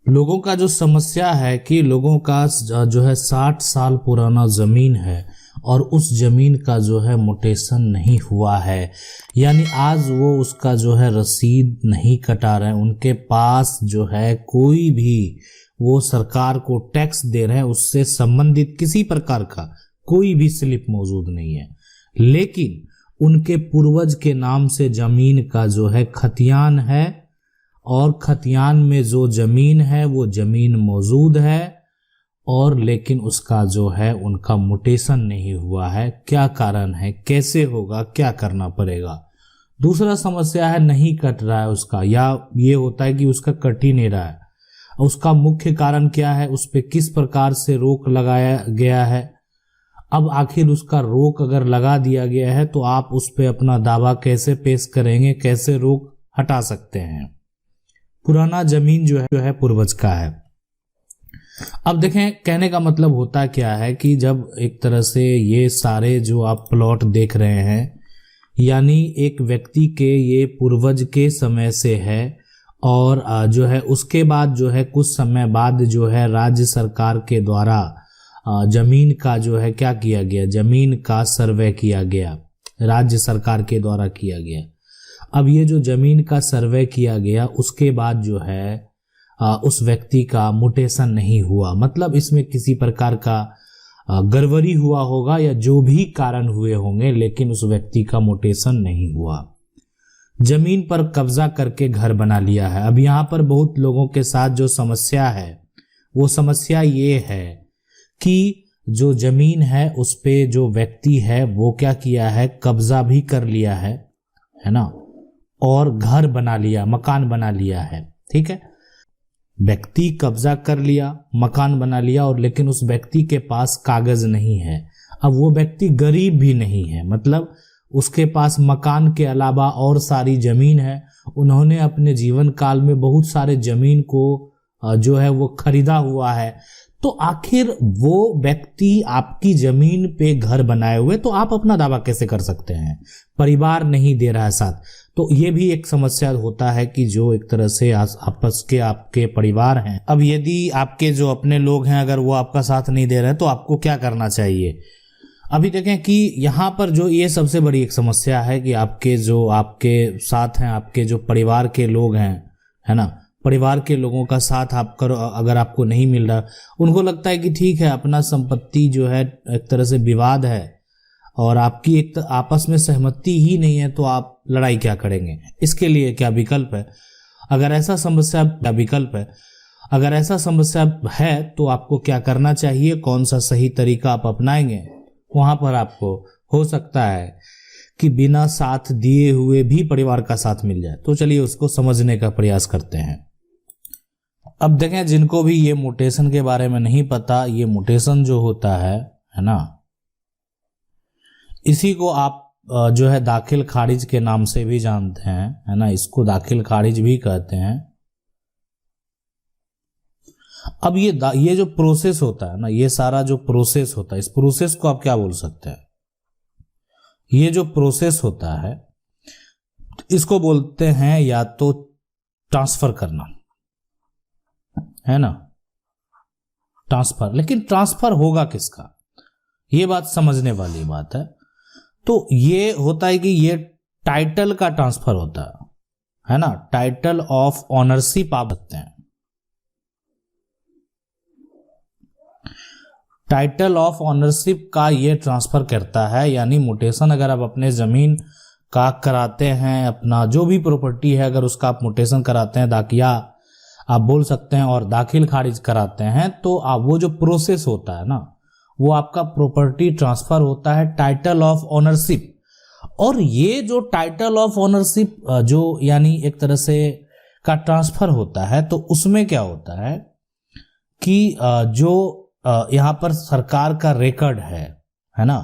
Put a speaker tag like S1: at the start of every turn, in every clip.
S1: लोगों का जो समस्या है कि लोगों का जो है 60 साल पुराना ज़मीन है और उस ज़मीन का जो है मुटेशन नहीं हुआ है, यानी आज वो उसका जो है रसीद नहीं कटा रहे हैं। उनके पास जो है कोई भी वो सरकार को टैक्स दे रहे हैं, उससे संबंधित किसी प्रकार का कोई भी स्लिप मौजूद नहीं है, लेकिन उनके पूर्वज के नाम से ज़मीन का जो है खतियान है और खतियान में जो ज़मीन है वो ज़मीन मौजूद है और लेकिन उसका जो है उनका मुटेशन नहीं हुआ है। क्या कारण है, कैसे होगा, क्या करना पड़ेगा। दूसरा समस्या है नहीं कट रहा है उसका, या ये होता है कि उसका कट ही नहीं रहा है। उसका मुख्य कारण क्या है, उस पर किस प्रकार से रोक लगाया गया है। अब आखिर उसका रोक अगर लगा दिया गया है तो आप उस पर अपना दावा कैसे पेश करेंगे, कैसे रोक हटा सकते हैं। पुराना जमीन जो है पूर्वज का है। अब देखें, कहने का मतलब होता क्या है कि जब एक तरह से ये सारे जो आप प्लॉट देख रहे हैं, यानी एक व्यक्ति के ये पूर्वज के समय से है और जो है उसके बाद जो है कुछ समय बाद जो है राज्य सरकार के द्वारा जमीन का जो है क्या किया गया, जमीन का सर्वे किया गया, राज्य सरकार के द्वारा किया गया। अब ये जो जमीन का सर्वे किया गया उसके बाद जो है उस व्यक्ति का मुटेशन नहीं हुआ, मतलब इसमें किसी प्रकार का गड़बड़ी हुआ होगा या जो भी कारण हुए होंगे, लेकिन उस व्यक्ति का मुटेशन नहीं हुआ। जमीन पर कब्जा करके घर बना लिया है। अब यहाँ पर बहुत लोगों के साथ जो समस्या है वो समस्या ये है कि जो जमीन है उस पे जो व्यक्ति है वो क्या किया है, कब्जा भी कर लिया है ना, और घर बना लिया, मकान बना लिया है। ठीक है, व्यक्ति कब्जा कर लिया, मकान बना लिया, और लेकिन उस व्यक्ति के पास कागज नहीं है। अब वो व्यक्ति गरीब भी नहीं है, मतलब उसके पास मकान के अलावा और सारी जमीन है। उन्होंने अपने जीवन काल में बहुत सारे जमीन को जो है वो खरीदा हुआ है। तो आखिर वो व्यक्ति आपकी जमीन पे घर बनाए हुए, तो आप अपना दावा कैसे कर सकते हैं, परिवार नहीं दे रहा है साथ। तो ये भी एक समस्या होता है कि जो एक तरह से आपस के आपके परिवार हैं। अब यदि आपके जो अपने लोग हैं अगर वो आपका साथ नहीं दे रहे हैं तो आपको क्या करना चाहिए। अभी देखें कि यहाँ पर जो ये सबसे बड़ी एक समस्या है कि आपके जो आपके साथ हैं, आपके जो परिवार के लोग हैं, है ना, परिवार के लोगों का साथ आप करो, अगर आपको नहीं मिल रहा, उनको लगता है कि ठीक है अपना संपत्ति जो है एक तरह से विवाद है और आपकी एक आपस में सहमति ही नहीं है, तो आप लड़ाई क्या करेंगे। इसके लिए क्या विकल्प है, अगर ऐसा समस्या क्या विकल्प है, अगर ऐसा समस्या है तो आपको क्या करना चाहिए, कौन सा सही तरीका आप अपनाएंगे। वहां पर आपको हो सकता है कि बिना साथ दिए हुए भी परिवार का साथ मिल जाए। तो चलिए उसको समझने का प्रयास करते हैं। अब देखें, जिनको भी ये मुटेशन के बारे में नहीं पता, ये मुटेशन जो होता है ना, इसी को आप जो है दाखिल खारिज के नाम से भी जानते हैं, है ना, इसको दाखिल खारिज भी कहते हैं। अब ये जो प्रोसेस होता है ना, ये सारा जो प्रोसेस होता है, इस प्रोसेस को आप क्या बोल सकते हैं, ये जो प्रोसेस होता है इसको बोलते हैं या तो ट्रांसफर करना, है ना, ट्रांसफर। लेकिन ट्रांसफर होगा किसका, ये बात समझने वाली बात है। तो ये होता है कि ये टाइटल का ट्रांसफर होता है ना, टाइटल ऑफ ऑनरशिप आप सकते हैं, टाइटल ऑफ ऑनरशिप का ये ट्रांसफर करता है। यानी मुटेशन अगर आप अपने जमीन का कराते हैं, अपना जो भी प्रॉपर्टी है अगर उसका आप मुटेशन कराते हैं, दाखिया आप बोल सकते हैं, और दाखिल खारिज कराते हैं, तो आप वो जो प्रोसेस होता है ना, वो आपका प्रॉपर्टी ट्रांसफर होता है, टाइटल ऑफ ऑनरशिप। और ये जो टाइटल ऑफ ऑनरशिप जो यानी एक तरह से का ट्रांसफर होता है, तो उसमें क्या होता है कि जो यहाँ पर सरकार का रिकॉर्ड है ना,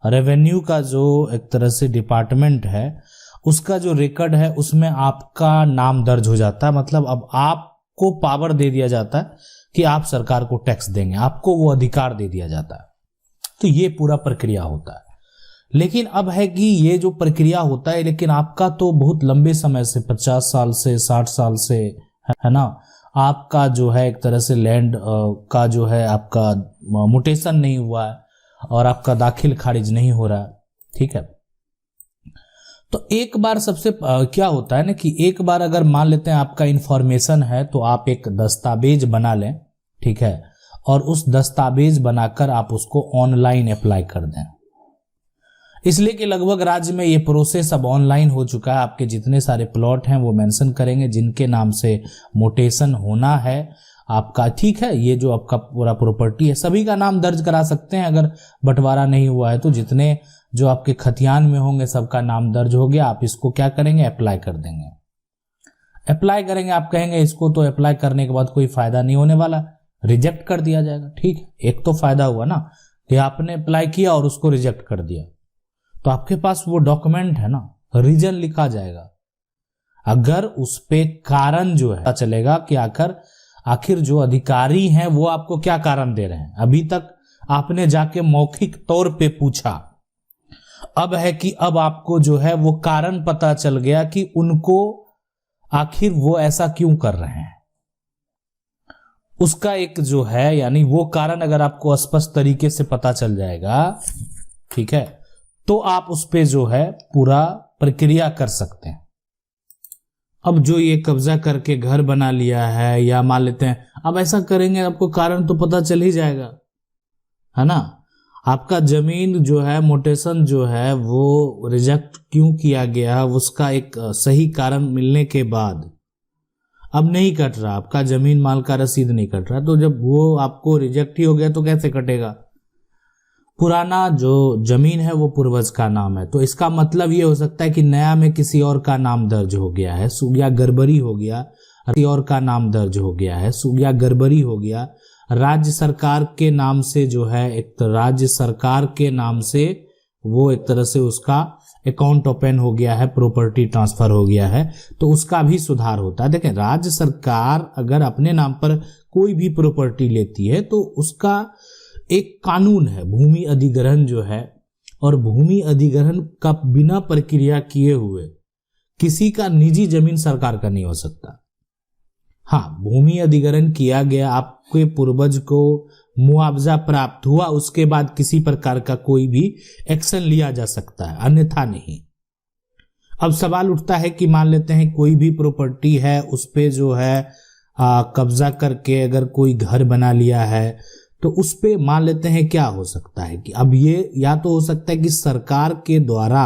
S1: रेवेन्यू का जो एक तरह से डिपार्टमेंट है, उसका जो रिकॉर्ड है उसमें आपका नाम दर्ज हो जाता है। मतलब अब आपको पावर दे दिया जाता है कि आप सरकार को टैक्स देंगे, आपको वो अधिकार दे दिया जाता है। तो ये पूरा प्रक्रिया होता है। लेकिन अब है कि ये जो प्रक्रिया होता है, लेकिन आपका तो बहुत लंबे समय से 50 साल से 60 साल से, है ना, आपका जो है एक तरह से लैंड का जो है आपका म्यूटेशन नहीं हुआ है और आपका दाखिल खारिज नहीं हो रहा है, ठीक है। तो एक बार सबसे क्या होता है ना कि एक बार अगर मान लेते हैं आपका इंफॉर्मेशन है तो आप एक दस्तावेज बना लें, ठीक है, और उस दस्तावेज बनाकर आप उसको ऑनलाइन अप्लाई कर दें। इसलिए कि लगभग राज्य में ये प्रोसेस अब ऑनलाइन हो चुका है। आपके जितने सारे प्लॉट हैं वो मेंशन करेंगे जिनके नाम से म्यूटेशन होना है आपका, ठीक है। ये जो आपका पूरा प्रॉपर्टी है सभी का नाम दर्ज करा सकते हैं, अगर बंटवारा नहीं हुआ है तो जितने जो आपके खतियान में होंगे सबका नाम दर्ज हो गया। आप इसको क्या करेंगे, अप्लाई कर देंगे। अप्लाई करेंगे, आप कहेंगे इसको तो अप्लाई करने के बाद कोई फायदा नहीं होने वाला, रिजेक्ट कर दिया जाएगा, ठीक है। एक तो फायदा हुआ ना कि आपने अप्लाई किया और उसको रिजेक्ट कर दिया, तो आपके पास वो डॉक्यूमेंट है ना, रीजन लिखा जाएगा। अगर उस पे कारण जो है पता चलेगा कि आखिर जो अधिकारी हैं वो आपको क्या कारण दे रहे हैं। अभी तक आपने जाके मौखिक तौर पे पूछा, अब है कि अब आपको जो है वो कारण पता चल गया कि उनको आखिर वो ऐसा क्यों कर रहे हैं। उसका एक जो है यानी वो कारण अगर आपको स्पष्ट तरीके से पता चल जाएगा, ठीक है, तो आप उस पे जो है पूरा प्रक्रिया कर सकते हैं। अब जो ये कब्जा करके घर बना लिया है या मान लेते हैं, अब ऐसा करेंगे आपको कारण तो पता चल ही जाएगा, है ना। आपका जमीन जो है म्यूटेशन जो है वो रिजेक्ट क्यों किया गया, उसका एक सही कारण मिलने के बाद अब नहीं कट रहा, आपका जमीन माल का रसीद नहीं कट रहा, तो जब वो आपको रिजेक्ट ही हो गया तो कैसे कटेगा। पुराना जो जमीन है वो पूर्वज का नाम है, तो इसका मतलब ये हो सकता है कि नया में किसी और का नाम दर्ज हो गया है, या गड़बड़ी हो गया, किसी और का नाम दर्ज हो गया है, या गड़बड़ी हो गया। राज्य सरकार के नाम से जो है एक राज्य सरकार के नाम से वो एक तरह से उसका अकाउंट ओपन हो गया है, प्रॉपर्टी ट्रांसफर हो गया है, तो उसका भी सुधार होता है। देखें, राज्य सरकार अगर अपने नाम पर कोई भी प्रॉपर्टी लेती है तो उसका एक कानून है भूमि अधिग्रहण जो है, और भूमि अधिग्रहण का बिना प्रक्रिया किए हुए किसी का निजी जमीन सरकार का नहीं हो सकता। हाँ, भूमि अधिग्रहण किया गया, आपके पूर्वज को मुआवजा प्राप्त हुआ, उसके बाद किसी प्रकार का कोई भी एक्शन लिया जा सकता है, अन्यथा नहीं। अब सवाल उठता है कि मान लेते हैं कोई भी प्रॉपर्टी है उस पे जो है कब्जा करके अगर कोई घर बना लिया है तो उस पे मान लेते हैं क्या हो सकता है कि अब ये या तो हो सकता है कि सरकार के द्वारा,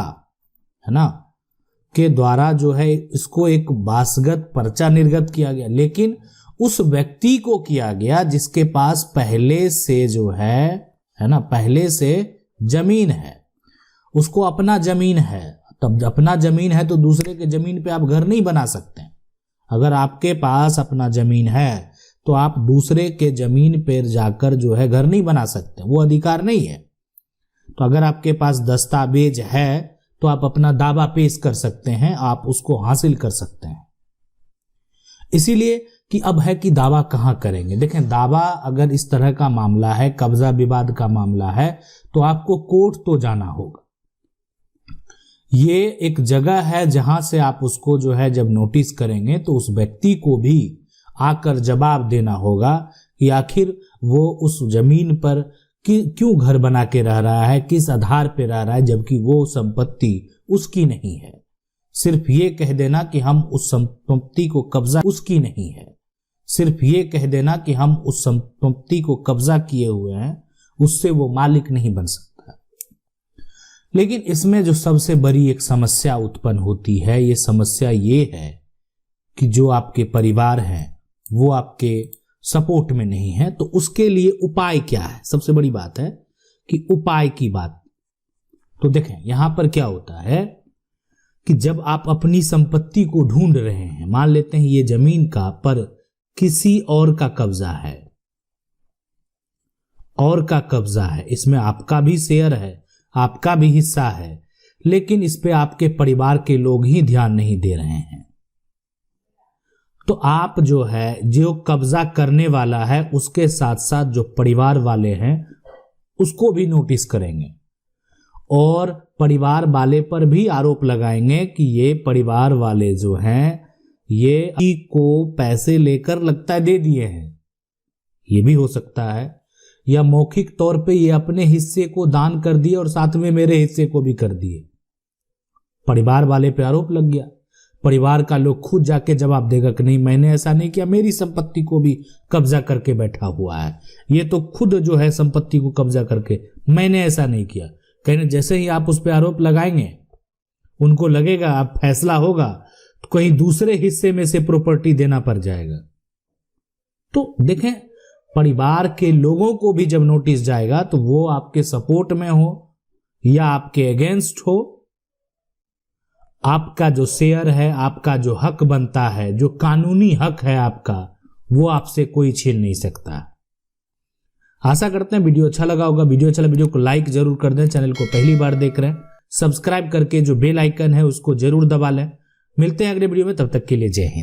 S1: है ना, के द्वारा जो है इसको एक वासगत पर्चा निर्गत किया गया, लेकिन उस व्यक्ति को किया गया जिसके पास पहले से जो है ना, पहले से जमीन है, उसको अपना जमीन है। तब अपना जमीन है तो दूसरे के जमीन पे आप घर नहीं बना सकते। अगर आपके पास अपना जमीन है तो आप दूसरे के जमीन पर जाकर जो है घर नहीं बना सकते, वो अधिकार नहीं है। तो अगर आपके पास दस्तावेज है तो आप अपना दावा पेश कर सकते हैं, आप उसको हासिल कर सकते हैं। इसीलिए कि अब है कि दावा कहां करेंगे। देखें, दावा अगर इस तरह का मामला है, कब्जा विवाद का मामला है, तो आपको कोर्ट तो जाना होगा। ये एक जगह है जहां से आप उसको जो है जब नोटिस करेंगे तो उस व्यक्ति को भी आकर जवाब देना होगा कि आखिर वो उस जमीन पर क्यों घर बना के रह रहा है, किस आधार पर रह रहा है, जबकि वो संपत्ति उसकी नहीं है। सिर्फ ये कह देना कि हम उस संपत्ति को कब्जा उसकी नहीं है, सिर्फ ये कह देना कि हम उस संपत्ति को कब्जा किए हुए हैं, उससे वो मालिक नहीं बन सकता। लेकिन इसमें जो सबसे बड़ी एक समस्या उत्पन्न होती है, ये समस्या ये है कि जो आपके परिवार हैं वो आपके सपोर्ट में नहीं है, तो उसके लिए उपाय क्या है। सबसे बड़ी बात है कि उपाय की बात। तो देखें, यहां पर क्या होता है कि जब आप अपनी संपत्ति को ढूंढ रहे हैं, मान लेते हैं ये जमीन का पर किसी और का कब्जा है, और का कब्जा है, इसमें आपका भी शेयर है, आपका भी हिस्सा है, लेकिन इस पे आपके परिवार के लोग ही ध्यान नहीं दे रहे हैं, तो आप जो है जो कब्जा करने वाला है उसके साथ साथ जो परिवार वाले हैं उसको भी नोटिस करेंगे, और परिवार वाले पर भी आरोप लगाएंगे कि ये परिवार वाले जो हैं ये को पैसे लेकर लगता है दे दिए हैं, ये भी हो सकता है, या मौखिक तौर पे ये अपने हिस्से को दान कर दिए और साथ में मेरे हिस्से को भी कर दिए। परिवार वाले पे आरोप लग गया, परिवार का लोग खुद जाके जवाब देगा कि नहीं मैंने ऐसा नहीं किया, मेरी संपत्ति को भी कब्जा करके बैठा हुआ है, ये तो खुद जो है संपत्ति को कब्जा करके, मैंने ऐसा नहीं किया। कहने जैसे ही आप उस पर आरोप लगाएंगे, उनको लगेगा आप फैसला होगा तो कहीं दूसरे हिस्से में से प्रॉपर्टी देना पड़ जाएगा। तो देखें, परिवार के लोगों को भी जब नोटिस जाएगा तो वो आपके सपोर्ट में हो या आपके अगेंस्ट हो, आपका जो शेयर है, आपका जो हक बनता है, जो कानूनी हक है आपका, वो आपसे कोई छीन नहीं सकता। आशा करते हैं वीडियो अच्छा लगा होगा। वीडियो अच्छा लगा वीडियो को लाइक जरूर कर दें। चैनल को पहली बार देख रहे हैं सब्सक्राइब करके जो बेल आइकन है उसको जरूर दबा लें। मिलते हैं अगले वीडियो में, तब तक के लिए जय हिंद।